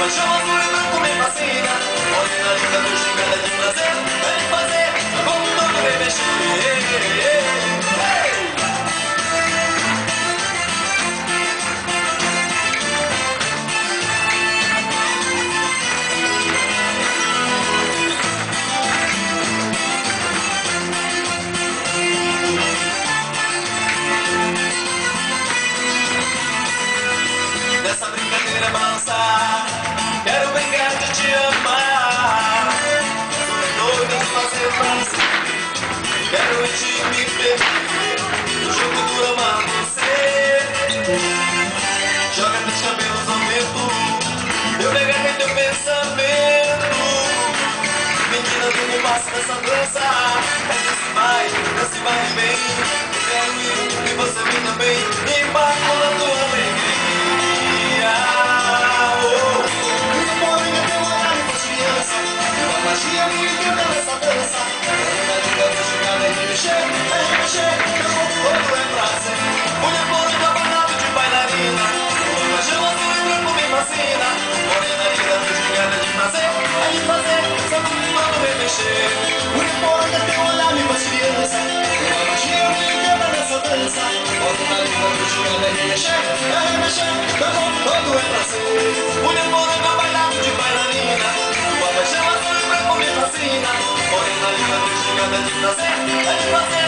paixão azul e branco me fascina. Morena linda, fugida de prazer, é de fazer como todo me mexer. Nessa brincadeira balançar, quero brincar de te amar. Sou doido de fazer prazer, quero em ti me perder. No jogo do amar você, joga teus cabelos ao vento, eu pegarei teu pensamento. Menina do compasso dessa dança, desce vai e vem. Quero ir e você vem também, embarco na tua alegria. Magia me encanta nessa dança. Morena linda, vou chegar e me mexer, todo é prazer. Mulher morena, bailado de bailarina. Sua paixão azul e branco me fascina. Morena linda, vou chegar de prazer, é de fazer, sabe quando me mexer. Mulher morena, teu olhar me faz criança. Sua magia me encanta nessa dança. Morena linda, vou chegar e me mexer, todo é prazer. Mulher morena, bailado de bailarina. Sua paixão azul me fascina. Morena linda, fugida de prazer, é de fazer